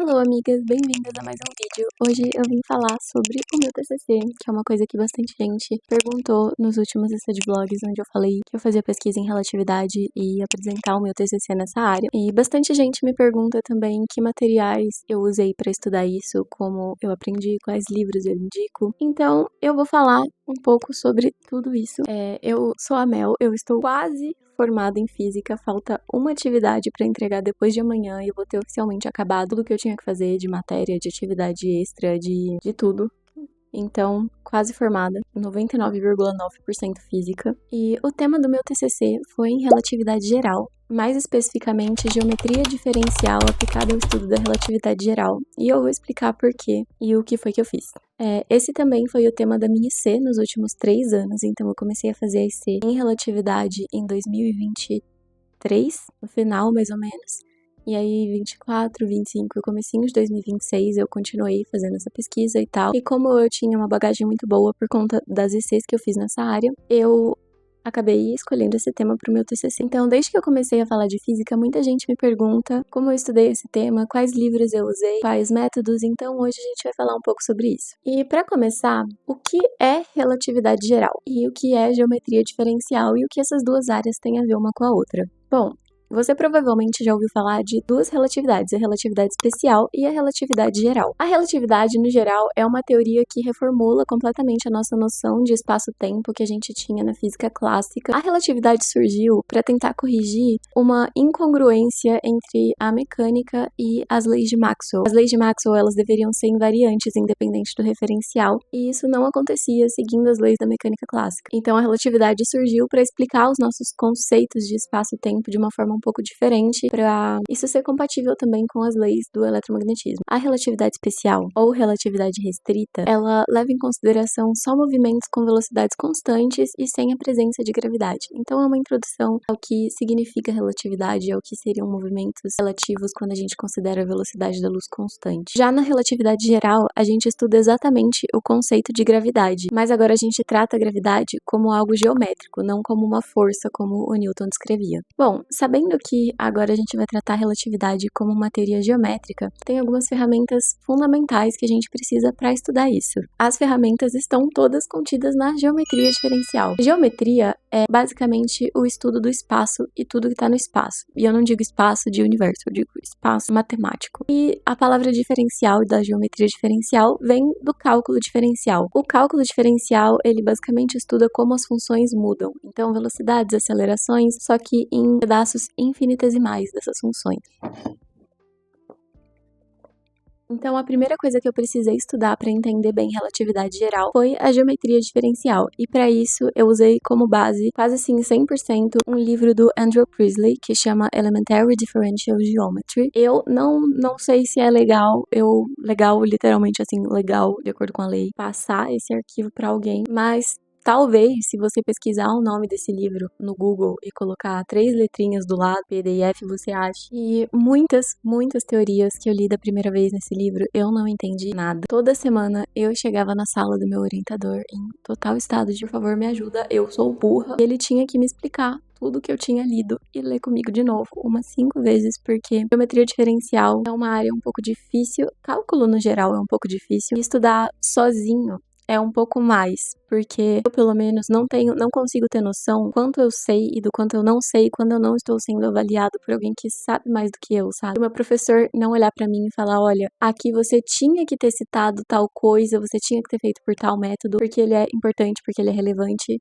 Alô, amigas, bem-vindas a mais um vídeo. Hoje eu vim falar sobre o meu TCC, que é uma coisa que bastante gente perguntou nos últimos vlogs, onde eu falei que eu fazia pesquisa em relatividade e ia apresentar o meu TCC nessa área. E bastante gente me pergunta também que materiais eu usei para estudar isso, como eu aprendi, quais livros eu indico. Então, eu vou falar um pouco sobre tudo isso. Eu sou a Mel, eu estou quase formada em física, falta uma atividade para entregar depois de amanhã e eu vou ter oficialmente acabado tudo que eu tinha que fazer de matéria, de atividade extra, de tudo. Então, quase formada, 99,9% física. E o tema do meu TCC foi em relatividade geral, mais especificamente geometria diferencial aplicada ao estudo da relatividade geral. E eu vou explicar por quê e o que foi que eu fiz. Esse também foi o tema da minha IC nos últimos 3 anos, então eu comecei a fazer a IC em relatividade em 2023, no final mais ou menos. E aí, 24, 25 e comecinho de 2026, eu continuei fazendo essa pesquisa e tal. E como eu tinha uma bagagem muito boa por conta das ICs que eu fiz nessa área, eu acabei escolhendo esse tema para o meu TCC. Então, desde que eu comecei a falar de física, muita gente me pergunta como eu estudei esse tema, quais livros eu usei, quais métodos. Então, hoje a gente vai falar um pouco sobre isso. E para começar, o que é relatividade geral? E o que é geometria diferencial? E o que essas duas áreas têm a ver uma com a outra? Bom, você provavelmente já ouviu falar de duas relatividades, a relatividade especial e a relatividade geral. A relatividade, no geral, é uma teoria que reformula completamente a nossa noção de espaço-tempo que a gente tinha na física clássica. A relatividade surgiu para tentar corrigir uma incongruência entre a mecânica e as leis de Maxwell. As leis de Maxwell, elas deveriam ser invariantes, independente do referencial, e isso não acontecia seguindo as leis da mecânica clássica. Então, a relatividade surgiu para explicar os nossos conceitos de espaço-tempo de uma forma um pouco diferente, para isso ser compatível também com as leis do eletromagnetismo. A relatividade especial, ou relatividade restrita, ela leva em consideração só movimentos com velocidades constantes e sem a presença de gravidade. Então é uma introdução ao que significa relatividade, ao que seriam movimentos relativos quando a gente considera a velocidade da luz constante. Já na relatividade geral, a gente estuda exatamente o conceito de gravidade, mas agora a gente trata a gravidade como algo geométrico, não como uma força como o Newton descrevia. Bom, sabendo que agora a gente vai tratar a relatividade como uma teoria geométrica, tem algumas ferramentas fundamentais que a gente precisa para estudar isso. As ferramentas estão todas contidas na geometria diferencial. Geometria é basicamente o estudo do espaço e tudo que está no espaço. E eu não digo espaço de universo, eu digo espaço matemático. E a palavra diferencial da geometria diferencial vem do cálculo diferencial. O cálculo diferencial, ele basicamente estuda como as funções mudam. Então, velocidades, acelerações, só que em pedaços infinitesimais dessas funções. Então, a primeira coisa que eu precisei estudar para entender bem relatividade geral foi a geometria diferencial. E para isso, eu usei como base, quase assim 100%, um livro do Andrew Priestley, que chama Elementary Differential Geometry. Eu não sei se é legal, legal, literalmente assim, legal, de acordo com a lei, passar esse arquivo para alguém, mas talvez, se você pesquisar o nome desse livro no Google e colocar 3 letrinhas do lado, PDF, você acha. E muitas teorias que eu li da primeira vez nesse livro, eu não entendi nada. Toda semana eu chegava na sala do meu orientador em total estado de, por favor, me ajuda, eu sou burra. E ele tinha que me explicar tudo que eu tinha lido e ler comigo de novo, umas 5 vezes, porque geometria diferencial é uma área um pouco difícil, cálculo no geral é um pouco difícil, e estudar sozinho é um pouco mais, porque eu, pelo menos, não consigo ter noção quanto eu sei e do quanto eu não sei quando eu não estou sendo avaliado por alguém que sabe mais do que eu, sabe? O meu professor não olhar pra mim e falar, olha, aqui você tinha que ter citado tal coisa, você tinha que ter feito por tal método, porque ele é importante, porque ele é relevante.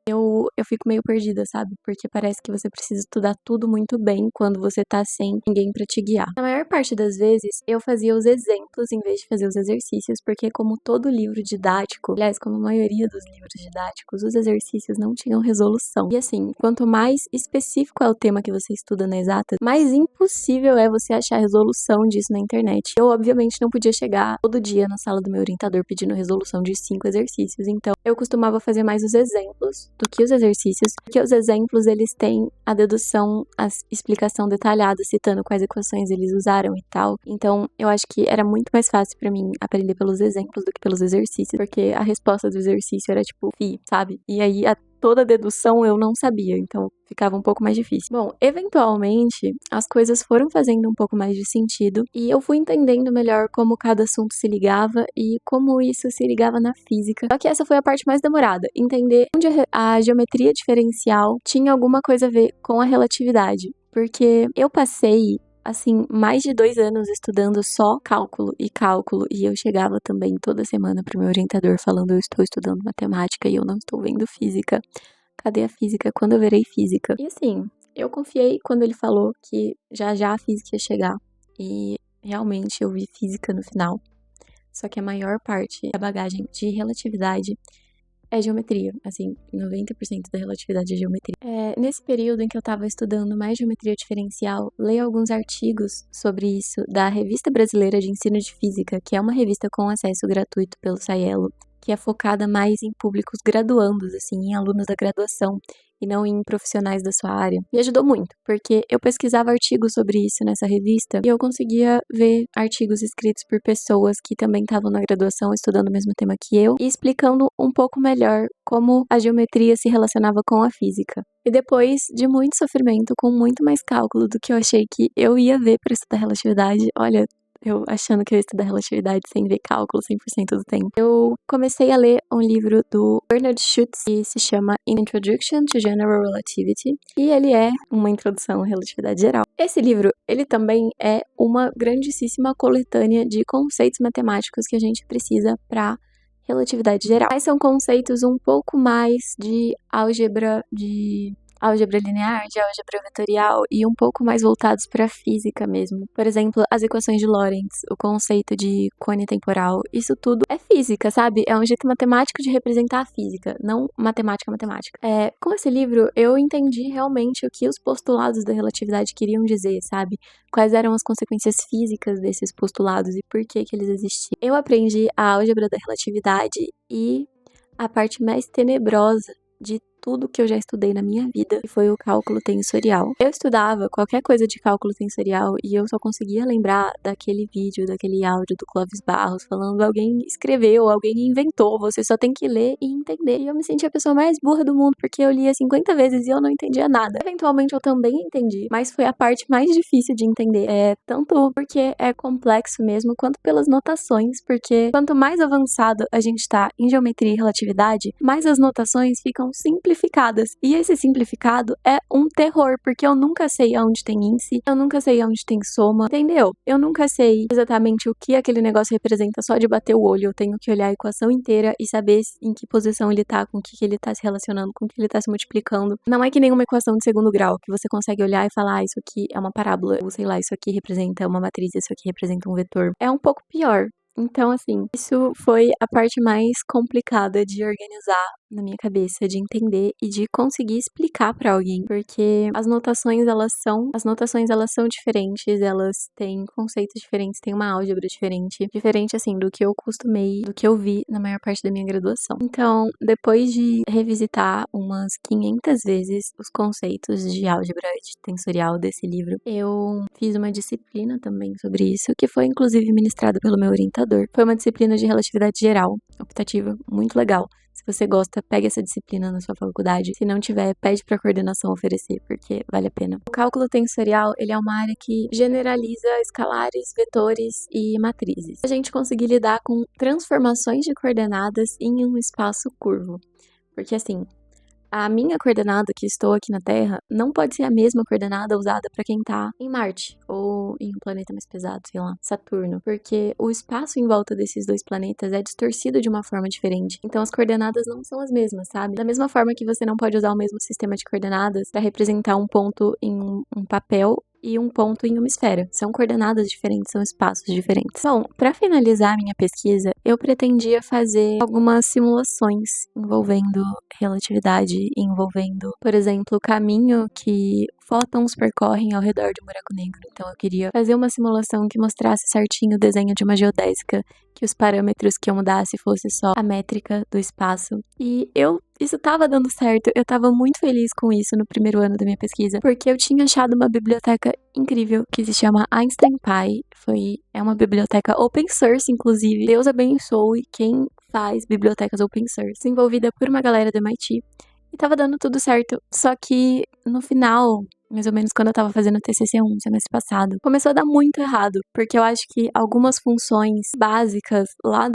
Eu fico meio perdida, sabe? Porque parece que você precisa estudar tudo muito bem quando você tá sem ninguém pra te guiar. Na maior parte das vezes, eu fazia os exemplos em vez de fazer os exercícios, porque como todo livro didático, aliás, como a maioria dos livros didáticos, os exercícios não tinham resolução. E assim, quanto mais específico é o tema que você estuda na exata, mais impossível é você achar resolução disso na internet. Eu, obviamente, não podia chegar todo dia na sala do meu orientador pedindo resolução de 5 exercícios, então eu costumava fazer mais os exemplos do que os exercícios, porque os exemplos eles têm a dedução, a explicação detalhada, citando quais equações eles usaram e tal. Então, eu acho que era muito mais fácil pra mim aprender pelos exemplos do que pelos exercícios, porque a resposta do exercício era tipo, fi, sabe? E aí toda a dedução eu não sabia, então ficava um pouco mais difícil. Bom, eventualmente, as coisas foram fazendo um pouco mais de sentido e eu fui entendendo melhor como cada assunto se ligava e como isso se ligava na física. Só que essa foi a parte mais demorada, entender onde a geometria diferencial tinha alguma coisa a ver com a relatividade, porque eu passei assim, mais de 2 anos estudando só cálculo, e eu chegava também toda semana pro meu orientador falando, eu estou estudando matemática e eu não estou vendo física. Cadê a física? Quando eu verei física? E assim, eu confiei quando ele falou que já já a física ia chegar, e realmente eu vi física no final. Só que a maior parte da bagagem de relatividade é geometria, assim, 90% da relatividade é geometria. Nesse período em que eu tava estudando mais geometria diferencial, leio alguns artigos sobre isso da Revista Brasileira de Ensino de Física, que é uma revista com acesso gratuito pelo Scielo, que é focada mais em públicos graduandos, assim, em alunos da graduação, e não em profissionais da sua área. Me ajudou muito, porque eu pesquisava artigos sobre isso nessa revista e eu conseguia ver artigos escritos por pessoas que também estavam na graduação estudando o mesmo tema que eu e explicando um pouco melhor como a geometria se relacionava com a física. E depois de muito sofrimento, com muito mais cálculo do que eu achei que eu ia ver para estudar relatividade, olha, eu achando que eu ia estudar relatividade sem ver cálculo 100% do tempo. Eu comecei a ler um livro do Bernard Schutz, que se chama Introduction to General Relativity, e ele é uma introdução à relatividade geral. Esse livro, ele também é uma grandíssima coletânea de conceitos matemáticos que a gente precisa para relatividade geral. Mas são conceitos um pouco mais de álgebra linear, de álgebra vetorial e um pouco mais voltados para a física mesmo. Por exemplo, as equações de Lorentz, o conceito de cone temporal, isso tudo é física, sabe? É um jeito matemático de representar a física, não matemática. Com esse livro, eu entendi realmente o que os postulados da relatividade queriam dizer, sabe? Quais eram as consequências físicas desses postulados e por que eles existiam. Eu aprendi a álgebra da relatividade e a parte mais tenebrosa de tudo que eu já estudei na minha vida, que foi o cálculo tensorial. Eu estudava qualquer coisa de cálculo tensorial e eu só conseguia lembrar daquele vídeo, daquele áudio do Clóvis Barros falando alguém escreveu, alguém inventou, você só tem que ler e entender. E eu me sentia a pessoa mais burra do mundo porque eu lia 50 vezes e eu não entendia nada. Eventualmente eu também entendi, mas foi a parte mais difícil de entender. Tanto porque é complexo mesmo, quanto pelas notações, porque quanto mais avançado a gente tá em geometria e relatividade, mais as notações ficam simplificadas. E esse simplificado é um terror, porque eu nunca sei aonde tem índice, eu nunca sei aonde tem soma, entendeu? Eu nunca sei exatamente o que aquele negócio representa só de bater o olho. Eu tenho que olhar a equação inteira e saber em que posição ele tá, com o que ele tá se relacionando, com o que ele tá se multiplicando. Não é que nem uma equação de segundo grau, que você consegue olhar e falar, isso aqui é uma parábola, ou sei lá, isso aqui representa uma matriz, isso aqui representa um vetor. É um pouco pior. Então, assim, isso foi a parte mais complicada de organizar na minha cabeça, de entender e de conseguir explicar pra alguém, porque as notações elas são diferentes, elas têm conceitos diferentes, têm uma álgebra diferente assim do que eu costumei, do que eu vi na maior parte da minha graduação. Então, depois de revisitar umas 500 vezes os conceitos de álgebra tensorial desse livro, eu fiz uma disciplina também sobre isso, que foi inclusive ministrada pelo meu orientador. Foi uma disciplina de relatividade geral, optativa, muito legal. Se você gosta, pegue essa disciplina na sua faculdade. Se não tiver, pede para a coordenação oferecer, porque vale a pena. O cálculo tensorial, ele é uma área que generaliza escalares, vetores e matrizes. A gente conseguir lidar com transformações de coordenadas em um espaço curvo. Porque assim, a minha coordenada que estou aqui na Terra não pode ser a mesma coordenada usada para quem tá em Marte ou em um planeta mais pesado, sei lá, Saturno, porque o espaço em volta desses dois planetas é distorcido de uma forma diferente. Então as coordenadas não são as mesmas, sabe? Da mesma forma que você não pode usar o mesmo sistema de coordenadas para representar um ponto em um papel e um ponto em uma esfera. São coordenadas diferentes, são espaços diferentes. Bom, para finalizar a minha pesquisa, eu pretendia fazer algumas simulações envolvendo relatividade, envolvendo, por exemplo, o caminho que fótons percorrem ao redor de um buraco negro. Então eu queria fazer uma simulação que mostrasse certinho o desenho de uma geodésica, que os parâmetros que eu mudasse fosse só a métrica do espaço. E isso tava dando certo, eu tava muito feliz com isso no primeiro ano da minha pesquisa, porque eu tinha achado uma biblioteca incrível que se chama Einstein Pi. É uma biblioteca open source, inclusive. Deus abençoe quem faz bibliotecas open source, desenvolvida por uma galera do MIT. e tava dando tudo certo. Só que no final, mais ou menos quando eu tava fazendo o TCC1, semestre passado, começou a dar muito errado, porque eu acho que algumas funções básicas lá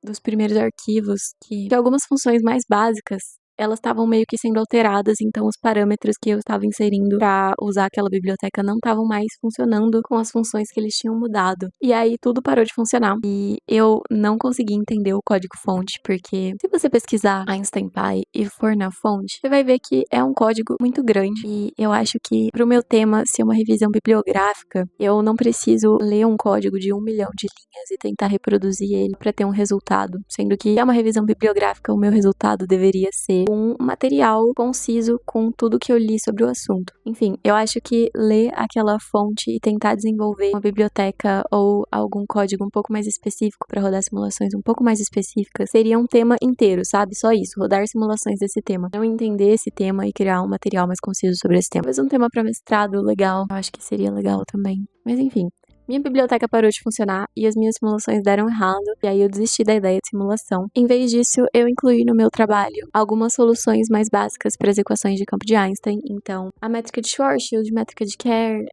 dos primeiros arquivos, que algumas funções mais básicas, elas estavam meio que sendo alteradas, então os parâmetros que eu estava inserindo pra usar aquela biblioteca não estavam mais funcionando com as funções que eles tinham mudado. E aí tudo parou de funcionar. E eu não consegui entender o código-fonte, porque se você pesquisar Einstein Pi e for na fonte, você vai ver que é um código muito grande. E eu acho que pro meu tema ser uma revisão bibliográfica, eu não preciso ler um código de 1 milhão de linhas e tentar reproduzir ele pra ter um resultado. Sendo que é uma revisão bibliográfica, o meu resultado deveria ser um material conciso com tudo que eu li sobre o assunto. Enfim, eu acho que ler aquela fonte e tentar desenvolver uma biblioteca ou algum código um pouco mais específico para rodar simulações um pouco mais específicas seria um tema inteiro, sabe? Só isso, rodar simulações desse tema. Não entender esse tema e criar um material mais conciso sobre esse tema. Talvez um tema para mestrado legal, eu acho que seria legal também. Mas enfim. Minha biblioteca parou de funcionar e as minhas simulações deram errado, e aí eu desisti da ideia de simulação. Em vez disso, eu incluí no meu trabalho algumas soluções mais básicas para as equações de campo de Einstein. Então, a métrica de Schwarzschild, métrica de Kerr,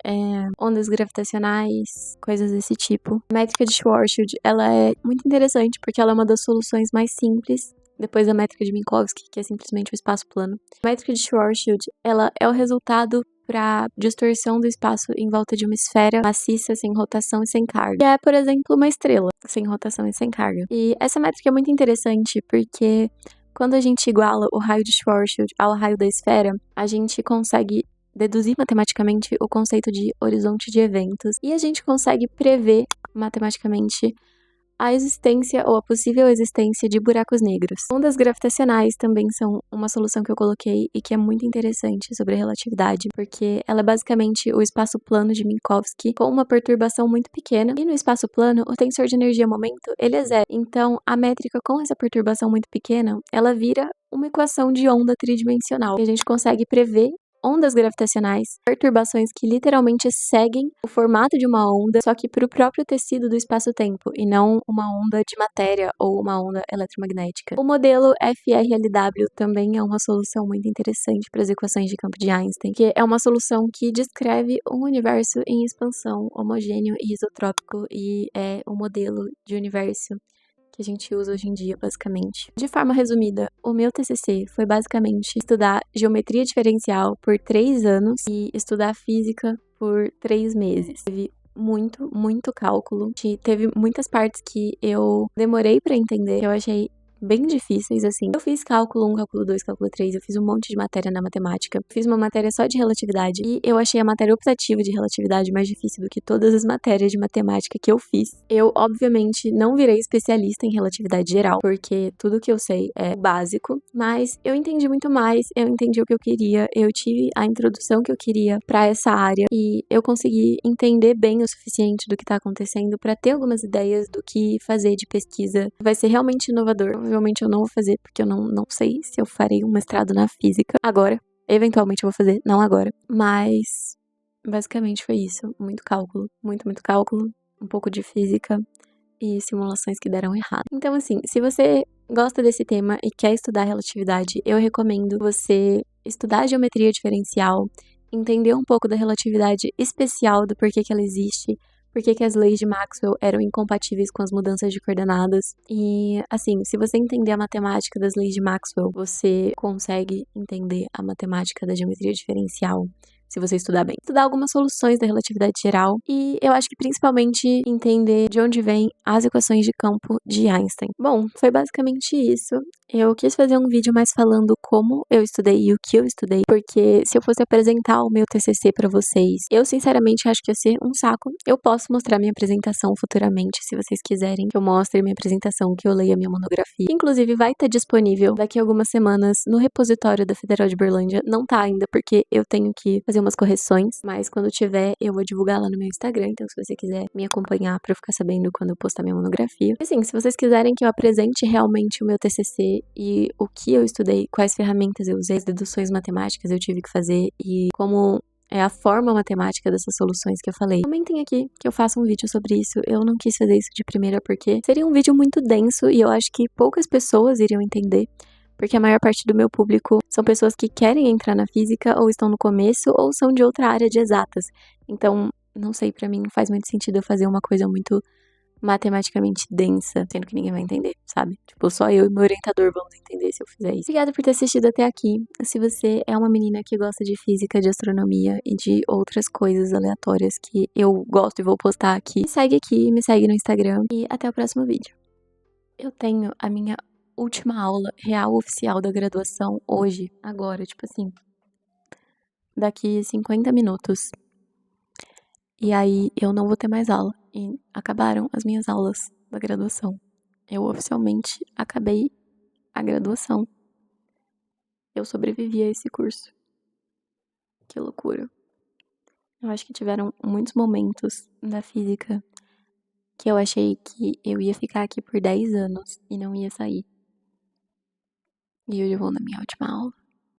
ondas gravitacionais, coisas desse tipo. A métrica de Schwarzschild, ela é muito interessante porque ela é uma das soluções mais simples depois da métrica de Minkowski, que é simplesmente o espaço plano. A métrica de Schwarzschild, ela é o resultado para distorção do espaço em volta de uma esfera maciça, sem rotação e sem carga. Que é, por exemplo, uma estrela, sem rotação e sem carga. E essa métrica é muito interessante porque quando a gente iguala o raio de Schwarzschild ao raio da esfera, a gente consegue deduzir matematicamente o conceito de horizonte de eventos e a gente consegue prever matematicamente a existência ou a possível existência de buracos negros. Ondas gravitacionais também são uma solução que eu coloquei e que é muito interessante sobre a relatividade, porque ela é basicamente o espaço plano de Minkowski com uma perturbação muito pequena, e no espaço plano o tensor de energia-momento ele é zero. Então, a métrica com essa perturbação muito pequena, ela vira uma equação de onda tridimensional, e a gente consegue prever ondas gravitacionais, perturbações que literalmente seguem o formato de uma onda, só que para o próprio tecido do espaço-tempo, e não uma onda de matéria ou uma onda eletromagnética. O modelo FRLW também é uma solução muito interessante para as equações de campo de Einstein, que é uma solução que descreve um universo em expansão, homogêneo e isotrópico, e é um modelo de universo que a gente usa hoje em dia, basicamente. De forma resumida, o meu TCC foi basicamente estudar geometria diferencial por 3 anos e estudar física por 3 meses. Teve muito cálculo. Teve muitas partes que eu demorei pra entender, que eu achei bem difíceis, assim. Eu fiz cálculo 1, cálculo 2, cálculo 3, eu fiz um monte de matéria na matemática. Fiz uma matéria só de relatividade e eu achei a matéria optativa de relatividade mais difícil do que todas as matérias de matemática que eu fiz. Eu, obviamente, não virei especialista em relatividade geral, porque tudo que eu sei é básico, mas eu entendi muito mais, eu entendi o que eu queria, eu tive a introdução que eu queria pra essa área e eu consegui entender bem o suficiente do que tá acontecendo pra ter algumas ideias do que fazer de pesquisa. Vai ser realmente inovador. Provavelmente eu não vou fazer, porque eu não sei se eu farei um mestrado na física agora. Eventualmente eu vou fazer, não agora. Mas, basicamente foi isso. Muito cálculo, muito cálculo. Um pouco de física e simulações que deram errado. Então, assim, se você gosta desse tema e quer estudar relatividade, eu recomendo você estudar geometria diferencial, entender um pouco da relatividade especial, do porquê que ela existe, por que as leis de Maxwell eram incompatíveis com as mudanças de coordenadas. E, assim, se você entender a matemática das leis de Maxwell, você consegue entender a matemática da geometria diferencial, se você estudar bem. Estudar algumas soluções da relatividade geral e eu acho que principalmente entender de onde vêm as equações de campo de Einstein. Bom, foi basicamente isso. Eu quis fazer um vídeo mais falando como eu estudei e o que eu estudei, porque se eu fosse apresentar o meu TCC pra vocês, eu sinceramente acho que ia ser um saco. Eu posso mostrar minha apresentação futuramente, se vocês quiserem que eu mostre minha apresentação, que eu leia minha monografia. Inclusive vai estar disponível daqui a algumas semanas no repositório da Federal de Berlândia. Não tá ainda porque eu tenho que fazer umas correções, mas quando tiver eu vou divulgar lá no meu Instagram, então se você quiser me acompanhar pra eu ficar sabendo quando eu postar minha monografia. Assim, se vocês quiserem que eu apresente realmente o meu TCC e o que eu estudei, quais ferramentas eu usei, as deduções matemáticas eu tive que fazer e como é a forma matemática dessas soluções que eu falei, comentem aqui que eu faça um vídeo sobre isso. Eu não quis fazer isso de primeira porque seria um vídeo muito denso e eu acho que poucas pessoas iriam entender. porque a maior parte do meu público são pessoas que querem entrar na física ou estão no começo ou são de outra área de exatas. Então, não sei, pra mim não faz muito sentido eu fazer uma coisa muito matematicamente densa, sendo que ninguém vai entender, sabe? Tipo, só eu e meu orientador vamos entender se eu fizer isso. Obrigada por ter assistido até aqui. Se você é uma menina que gosta de física, de astronomia e de outras coisas aleatórias que eu gosto e vou postar aqui, me segue aqui, me segue no Instagram e até o próximo vídeo. Eu tenho a minha última aula real oficial da graduação hoje, agora, tipo assim, daqui 50 minutos. E aí eu não vou ter mais aula. E acabaram as minhas aulas da graduação. Eu oficialmente acabei a graduação. Eu sobrevivi a esse curso. Que loucura. Eu acho que tiveram muitos momentos da física que eu achei que eu ia ficar aqui por 10 anos e não ia sair. E hoje eu vou na minha última aula.